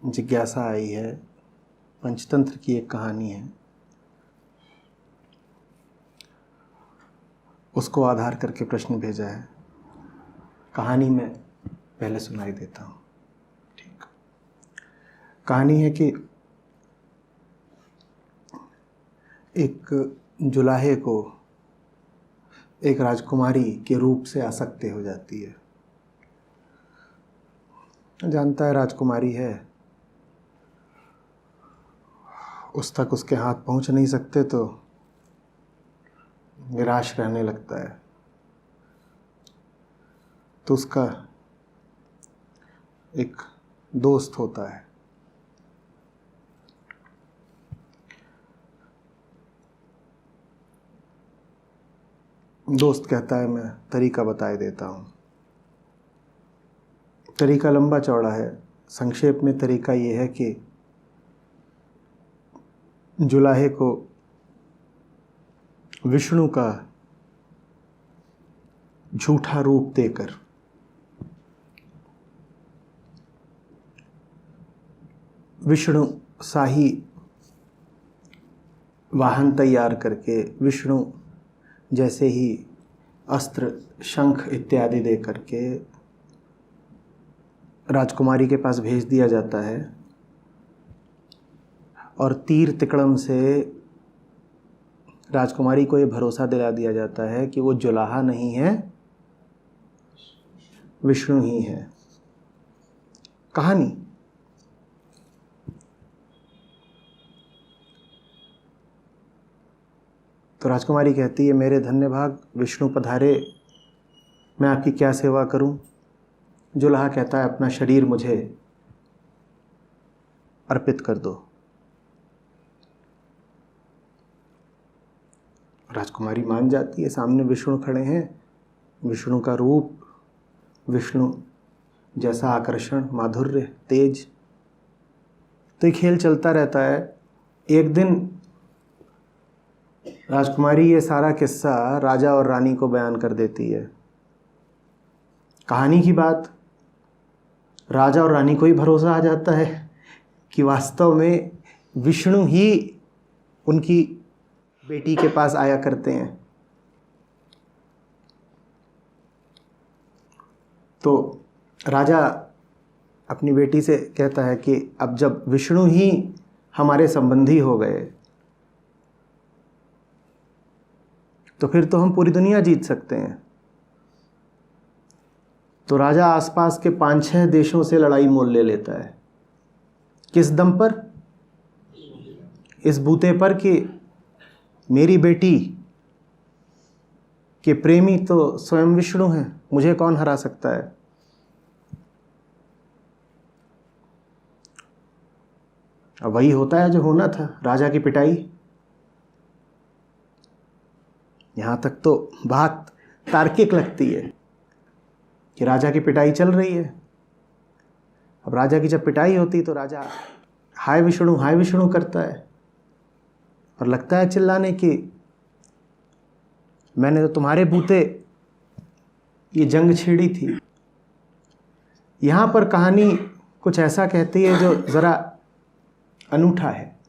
जिज्ञासा आई है, पंचतंत्र की एक कहानी है, उसको आधार करके प्रश्न भेजा है। कहानी में पहले सुनाई देता हूँ। ठीक, कहानी है कि एक जुलाहे को एक राजकुमारी के रूप से आसक्ति हो जाती है। जानता है राजकुमारी है, उस तक उसके हाथ पहुंच नहीं सकते तो निराश रहने लगता है। तो उसका एक दोस्त होता है। दोस्त कहता है मैं तरीका बताए देता हूँ। तरीका लंबा चौड़ा है, संक्षेप में तरीका ये है कि जुलाहे को विष्णु का झूठा रूप देकर विष्णु शाही वाहन तैयार करके, विष्णु जैसे ही अस्त्र शंख इत्यादि दे करके राजकुमारी के पास भेज दिया जाता है और तीर तिकड़म से राजकुमारी को ये भरोसा दिला दिया जाता है कि वो जुलाहा नहीं है, विष्णु ही है। कहानी तो राजकुमारी कहती है मेरे धन्य भाग, विष्णु पधारे, मैं आपकी क्या सेवा करूं। जुलाहा कहता है अपना शरीर मुझे अर्पित कर दो। राजकुमारी मान जाती है। सामने विष्णु खड़े हैं, विष्णु का रूप, विष्णु जैसा आकर्षण, माधुर्य, तेज। तो ये खेल चलता रहता है। एक दिन राजकुमारी ये सारा किस्सा राजा और रानी को बयान कर देती है। कहानी की बात राजा और रानी को ही भरोसा आ जाता है कि वास्तव में विष्णु ही उनकी बेटी के पास आया करते हैं। तो राजा अपनी बेटी से कहता है कि अब जब विष्णु ही हमारे संबंधी हो गए तो फिर तो हम पूरी दुनिया जीत सकते हैं। तो राजा आसपास के 5-6 देशों से लड़ाई मोल ले लेता है। किस दम पर? इस बूते पर कि मेरी बेटी के प्रेमी तो स्वयं विष्णु हैं, मुझे कौन हरा सकता है। अब वही होता है जो होना था, राजा की पिटाई। यहां तक तो बात तार्किक लगती है कि राजा की पिटाई चल रही है। अब राजा की जब पिटाई होती तो राजा हाय विष्णु करता है और लगता है चिल्लाने की मैंने तो तुम्हारे बूते ये जंग छेड़ी थी। यहां पर कहानी कुछ ऐसा कहती है जो जरा अनूठा है।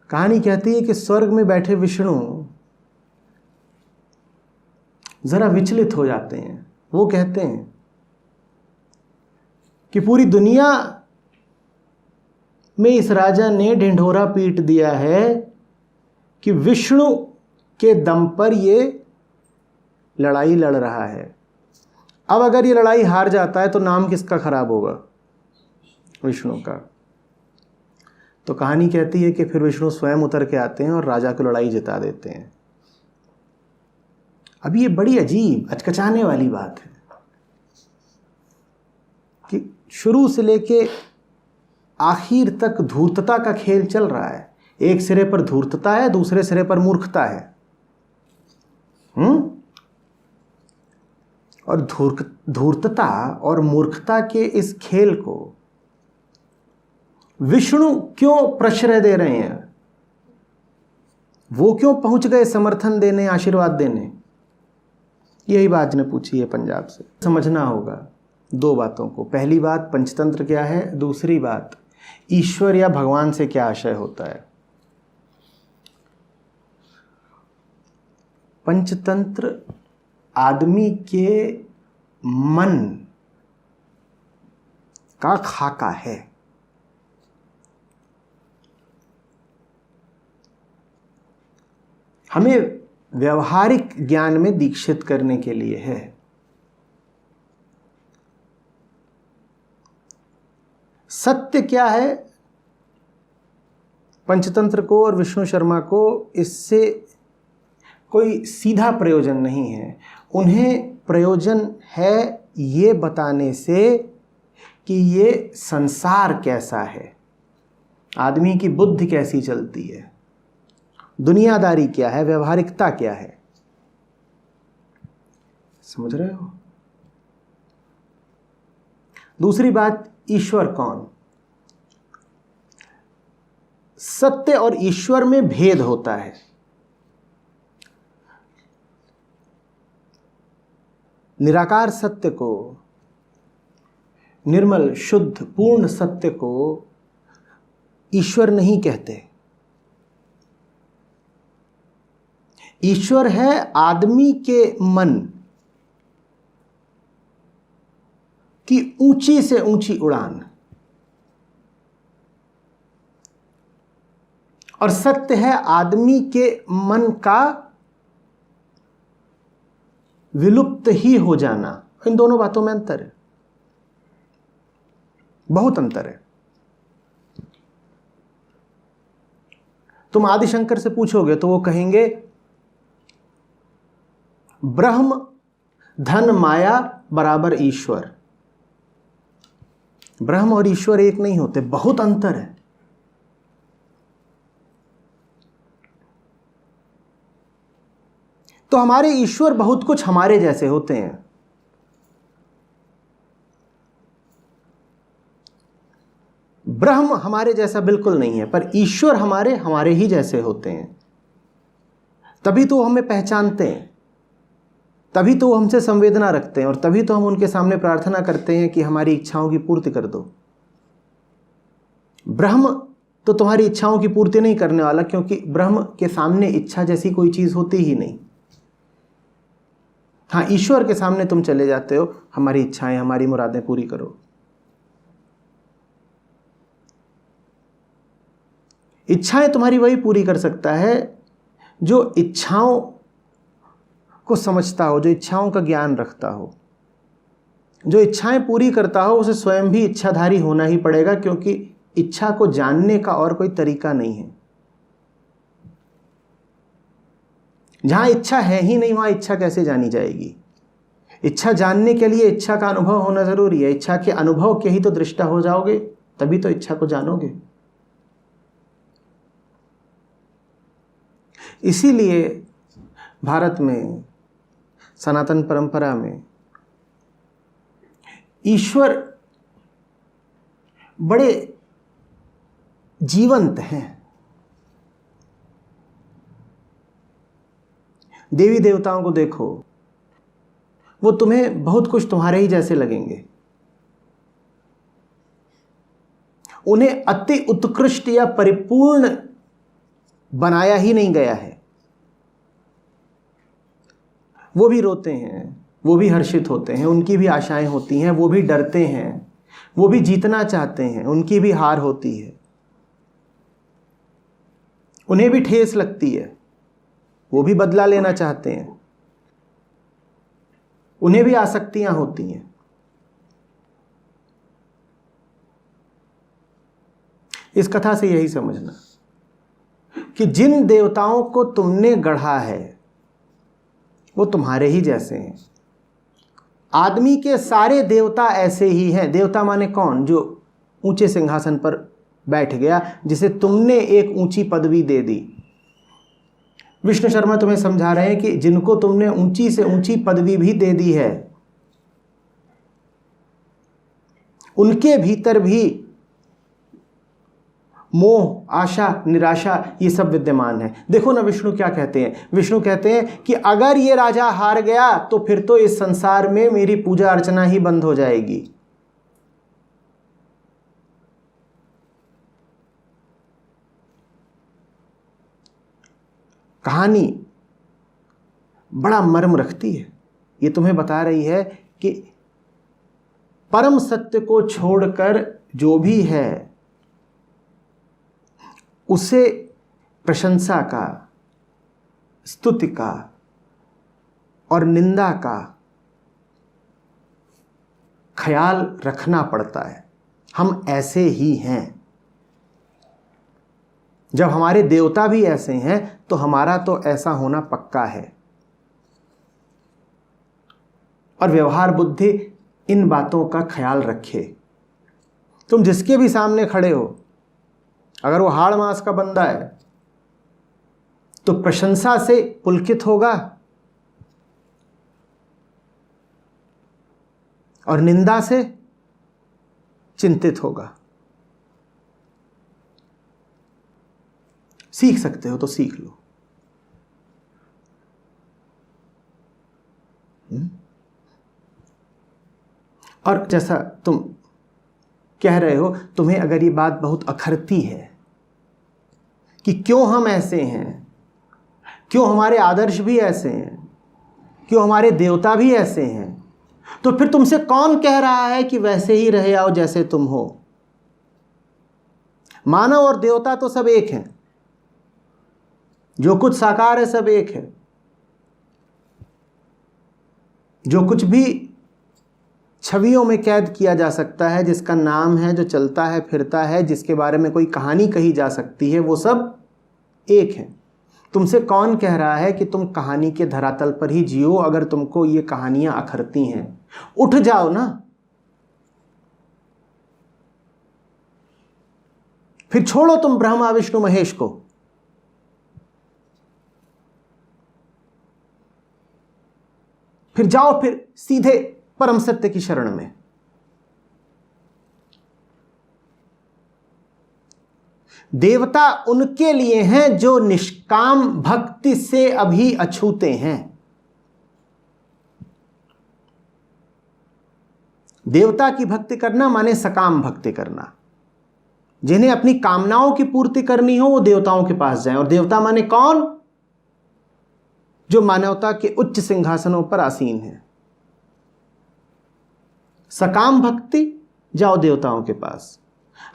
कहानी कहती है कि स्वर्ग में बैठे विष्णु जरा विचलित हो जाते हैं। वो कहते हैं कि पूरी दुनिया में इस राजा ने ढिंढोरा पीट दिया है कि विष्णु के दम पर ये लड़ाई लड़ रहा है। अब अगर ये लड़ाई हार जाता है तो नाम किसका खराब होगा? विष्णु का। तो कहानी कहती है कि फिर विष्णु स्वयं उतर के आते हैं और राजा को लड़ाई जिता देते हैं। अब ये बड़ी अजीब, अचकचाने वाली बात है कि शुरू से लेके आखिर तक धूर्तता का खेल चल रहा है। एक सिरे पर धूर्तता है, दूसरे सिरे पर मूर्खता है। और धूर्तता और मूर्खता के इस खेल को विष्णु क्यों प्रश्रय दे रहे हैं? वो क्यों पहुंच गए समर्थन देने, आशीर्वाद देने? यही बात ने पूछी है पंजाब से। समझना होगा दो बातों को। पहली बात पंचतंत्र क्या है, दूसरी बात ईश्वर या भगवान से क्या आशय होता है। पंचतंत्र आदमी के मन का खाका है। हमें व्यवहारिक ज्ञान में दीक्षित करने के लिए है। सत्य क्या है, पंचतंत्र को और विष्णु शर्मा को इससे कोई सीधा प्रयोजन नहीं है। उन्हें प्रयोजन है ये बताने से कि ये संसार कैसा है, आदमी की बुद्धि कैसी चलती है, दुनियादारी क्या है, व्यवहारिकता क्या है। समझ रहे हो। दूसरी बात, ईश्वर कौन। सत्य और ईश्वर में भेद होता है। निराकार सत्य को, निर्मल शुद्ध पूर्ण सत्य को ईश्वर नहीं कहते। ईश्वर है आदमी के मन की ऊंची से ऊंची उड़ान, और सत्य है आदमी के मन का विलुप्त ही हो जाना। इन दोनों बातों में अंतर है, बहुत अंतर है। तुम आदिशंकर से पूछोगे तो वो कहेंगे ब्रह्म धन माया बराबर ईश्वर। ब्रह्म और ईश्वर एक नहीं होते, बहुत अंतर है। तो हमारे ईश्वर बहुत कुछ हमारे जैसे होते हैं। ब्रह्म हमारे जैसा बिल्कुल नहीं है, पर ईश्वर हमारे ही जैसे होते हैं। तभी तो वो हमें पहचानते हैं, तभी तो वो हमसे संवेदना रखते हैं, और तभी तो हम उनके सामने प्रार्थना करते हैं कि हमारी इच्छाओं की पूर्ति कर दो। ब्रह्म तो तुम्हारी इच्छाओं की पूर्ति नहीं करने वाला, क्योंकि ब्रह्म के सामने इच्छा जैसी कोई चीज होती ही नहीं। हाँ, ईश्वर के सामने तुम चले जाते हो, हमारी इच्छाएं हमारी मुरादें पूरी करो। इच्छाएं तुम्हारी वही पूरी कर सकता है जो इच्छाओं को समझता हो, जो इच्छाओं का ज्ञान रखता हो। जो इच्छाएं पूरी करता हो उसे स्वयं भी इच्छाधारी होना ही पड़ेगा, क्योंकि इच्छा को जानने का और कोई तरीका नहीं है। जहां इच्छा है ही नहीं, वहां इच्छा कैसे जानी जाएगी। इच्छा जानने के लिए इच्छा का अनुभव होना जरूरी है। इच्छा के अनुभव के ही तो दृष्टा हो जाओगे, तभी तो इच्छा को जानोगे। इसीलिए भारत में, सनातन परंपरा में ईश्वर बड़े जीवंत हैं। देवी देवताओं को देखो, वो तुम्हें बहुत कुछ तुम्हारे ही जैसे लगेंगे। उन्हें अति उत्कृष्ट या परिपूर्ण बनाया ही नहीं गया है। वो भी रोते हैं, वो भी हर्षित होते हैं, उनकी भी आशाएं होती हैं, वो भी डरते हैं, वो भी जीतना चाहते हैं, उनकी भी हार होती है, उन्हें भी ठेस लगती है, वो भी बदला लेना चाहते हैं, उन्हें भी आसक्तियां होती हैं। इस कथा से यही समझना कि जिन देवताओं को तुमने गढ़ा है वो तुम्हारे ही जैसे हैं। आदमी के सारे देवता ऐसे ही हैं। देवता माने कौन? जो ऊंचे सिंहासन पर बैठ गया, जिसे तुमने एक ऊंची पदवी दे दी। विष्णु शर्मा तुम्हें समझा रहे हैं कि जिनको तुमने ऊंची से ऊंची पदवी भी दे दी है, उनके भीतर भी मोह, आशा, निराशा, ये सब विद्यमान है। देखो ना विष्णु क्या कहते हैं। विष्णु कहते हैं कि अगर ये राजा हार गया तो फिर तो इस संसार में मेरी पूजा अर्चना ही बंद हो जाएगी। कहानी बड़ा मर्म रखती है। ये तुम्हें बता रही है कि परम सत्य को छोड़कर जो भी है उसे प्रशंसा का, स्तुति का और निंदा का ख्याल रखना पड़ता है। हम ऐसे ही हैं। जब हमारे देवता भी ऐसे हैं तो हमारा तो ऐसा होना पक्का है। और व्यवहार बुद्धि इन बातों का ख्याल रखे। तुम जिसके भी सामने खड़े हो, अगर वो हाड़ मांस का बंदा है तो प्रशंसा से पुलकित होगा और निंदा से चिंतित होगा। सीख सकते हो तो सीख लो। और जैसा तुम कह रहे हो, तुम्हें अगर ये बात बहुत अखरती है कि क्यों हम ऐसे हैं, क्यों हमारे आदर्श भी ऐसे हैं, क्यों हमारे देवता भी ऐसे हैं, तो फिर तुमसे कौन कह रहा है कि वैसे ही रह आओ जैसे तुम हो। मानव और देवता तो सब एक हैं। जो कुछ साकार है सब एक है। जो कुछ भी छवियों में कैद किया जा सकता है, जिसका नाम है, जो चलता है फिरता है, जिसके बारे में कोई कहानी कही जा सकती है, वो सब एक है। तुमसे कौन कह रहा है कि तुम कहानी के धरातल पर ही जियो अगर तुमको ये कहानियां अखरती हैं। उठ जाओ ना। फिर छोड़ो तुम ब्रह्मा विष्णु महेश को। फिर जाओ फिर सीधे परम सत्य की शरण में। देवता उनके लिए हैं जो निष्काम भक्ति से अभी अछूते हैं। देवता की भक्ति करना माने सकाम भक्ति करना। जिन्हें अपनी कामनाओं की पूर्ति करनी हो वो देवताओं के पास जाएं। और देवता माने कौन? जो मानवता के उच्च सिंहासनों पर आसीन है। सकाम भक्ति, जाओ देवताओं के पास।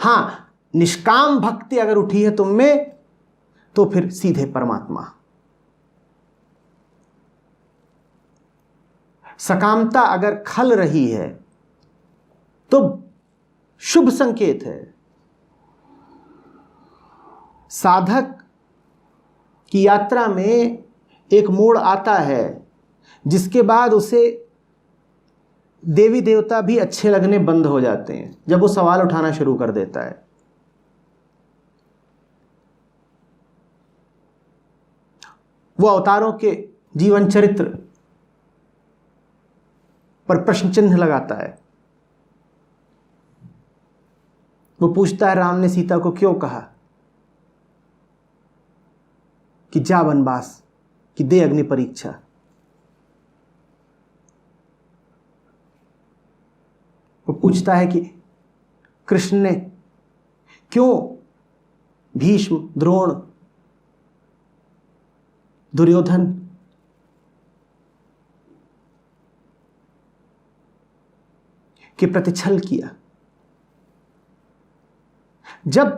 हां, निष्काम भक्ति अगर उठी है तुम में तो फिर सीधे परमात्मा। सकामता अगर खल रही है तो शुभ संकेत है। साधक की यात्रा में एक मोड़ आता है जिसके बाद उसे देवी देवता भी अच्छे लगने बंद हो जाते हैं, जब वो सवाल उठाना शुरू कर देता है। वो अवतारों के जीवन चरित्र पर प्रश्न चिन्ह लगाता है। वो पूछता है राम ने सीता को क्यों कहा कि जा वनवास, कि दे अग्नि परीक्षा। वो पूछता है कि कृष्ण ने क्यों भीष्म, द्रोण, दुर्योधन के प्रति छल किया। जब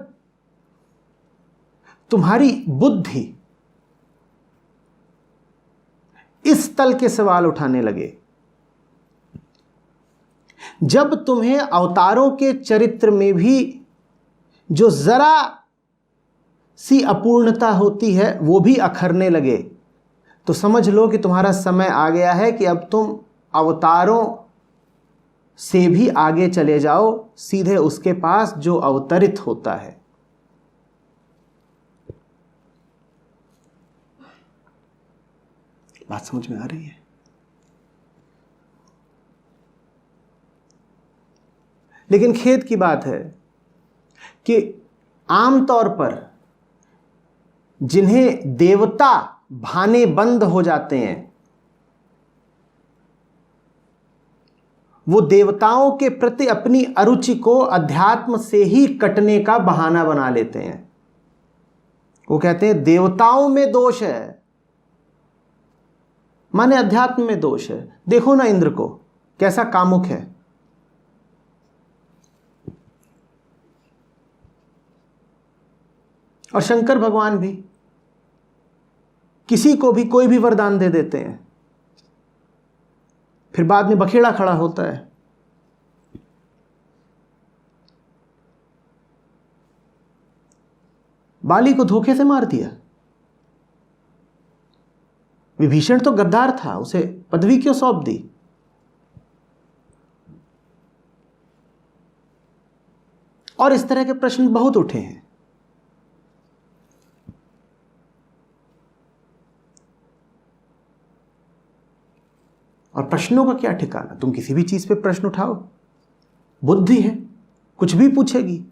तुम्हारी बुद्धि इस तल के सवाल उठाने लगे, जब तुम्हें अवतारों के चरित्र में भी जो जरा सी अपूर्णता होती है वो भी अखरने लगे, तो समझ लो कि तुम्हारा समय आ गया है कि अब तुम अवतारों से भी आगे चले जाओ, सीधे उसके पास जो अवतरित होता है। बात समझ में आ रही है? लेकिन खेद की बात है कि आमतौर पर जिन्हें देवता भाने बंद हो जाते हैं, वो देवताओं के प्रति अपनी अरुचि को अध्यात्म से ही कटने का बहाना बना लेते हैं। वो कहते हैं देवताओं में दोष है, माने अध्यात्म में दोष है। देखो ना इंद्र को, कैसा कामुक है। और शंकर भगवान भी किसी को भी कोई भी वरदान दे देते हैं, फिर बाद में बखेड़ा खड़ा होता है। बाली को धोखे से मार दिया। विभीषण तो गद्दार था, उसे पदवी क्यों सौंप दी? और इस तरह के प्रश्न बहुत उठे हैं। और प्रश्नों का क्या ठिकाना, तुम किसी भी चीज पे प्रश्न उठाओ, बुद्धि है, कुछ भी पूछेगी।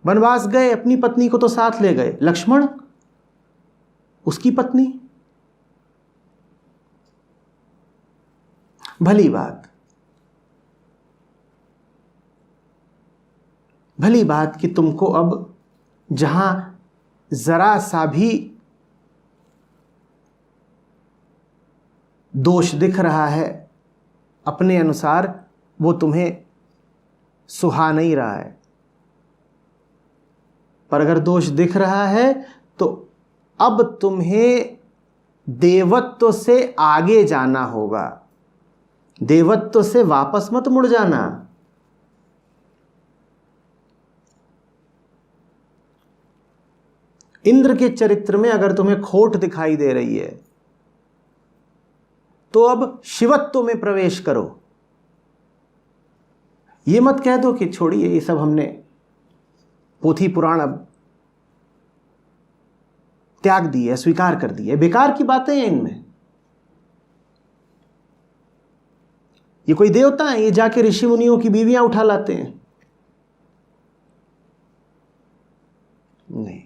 वनवास गए, अपनी पत्नी को तो साथ ले गए, लक्ष्मण उसकी पत्नी, भली बात कि तुमको अब जहां जरा सा भी दोष दिख रहा है अपने अनुसार, वो तुम्हें सुहा नहीं रहा है। पर अगर दोष दिख रहा है तो अब तुम्हें देवत्व से आगे जाना होगा, देवत्व से वापस मत मुड़ जाना। इंद्र के चरित्र में अगर तुम्हें खोट दिखाई दे रही है तो अब शिवत्व में प्रवेश करो। ये मत कह दो कि छोड़िए ये सब हमने पोथी पुराण अब त्याग दी है, स्वीकार कर दी है। बेकार की बातें हैं इनमें। ये कोई देवता है, ये जाके ऋषि मुनियों की बीवियां उठा लाते हैं? नहीं।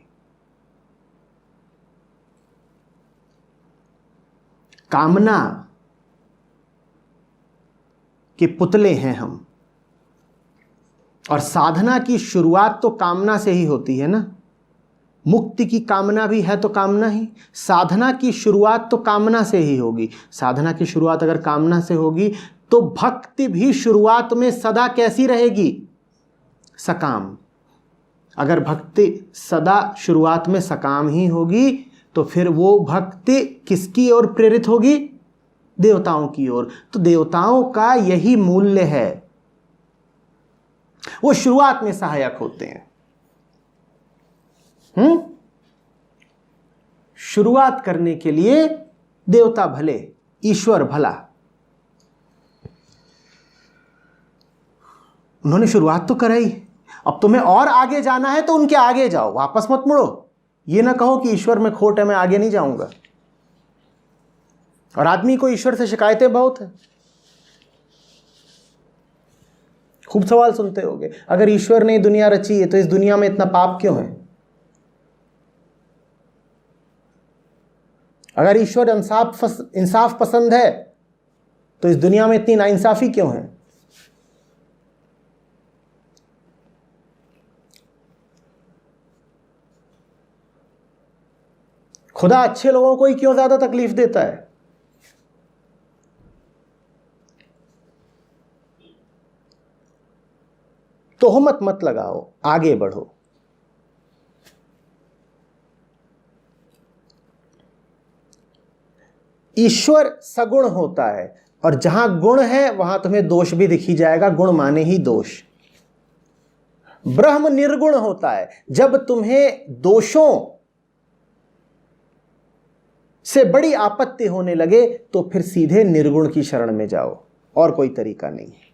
कामना के पुतले हैं हम, और साधना की शुरुआत तो कामना से ही होती है ना। मुक्ति की कामना भी है तो कामना ही, साधना की शुरुआत तो कामना से ही होगी। साधना की शुरुआत अगर कामना से होगी तो भक्ति भी शुरुआत में सदा कैसी रहेगी? सकाम। अगर भक्ति सदा शुरुआत में सकाम ही होगी तो फिर वो भक्ति किसकी ओर प्रेरित होगी? देवताओं की ओर। तो देवताओं का यही मूल्य है, वो शुरुआत में सहायक होते हैं। शुरुआत करने के लिए देवता भले, ईश्वर भला। उन्होंने शुरुआत तो कराई, अब तुम्हें और आगे जाना है तो उनके आगे जाओ, वापस मत मुड़ो। ये ना कहो कि ईश्वर में खोट है, मैं आगे नहीं जाऊंगा। और आदमी को ईश्वर से शिकायतें बहुत है। खूब सवाल सुनते होगे, अगर ईश्वर ने दुनिया रची है तो इस दुनिया में इतना पाप क्यों है? अगर ईश्वर इंसाफ पसंद है तो इस दुनिया में इतनी नाइंसाफी क्यों है? खुदा अच्छे लोगों को ही क्यों ज्यादा तकलीफ देता है? तोहमत मत लगाओ, आगे बढ़ो। ईश्वर सगुण होता है, और जहां गुण है वहां तुम्हें दोष भी दिखी जाएगा। गुण माने ही दोष। ब्रह्म निर्गुण होता है। जब तुम्हें दोषों से बड़ी आपत्ति होने लगे तो फिर सीधे निर्गुण की शरण में जाओ, और कोई तरीका नहीं है।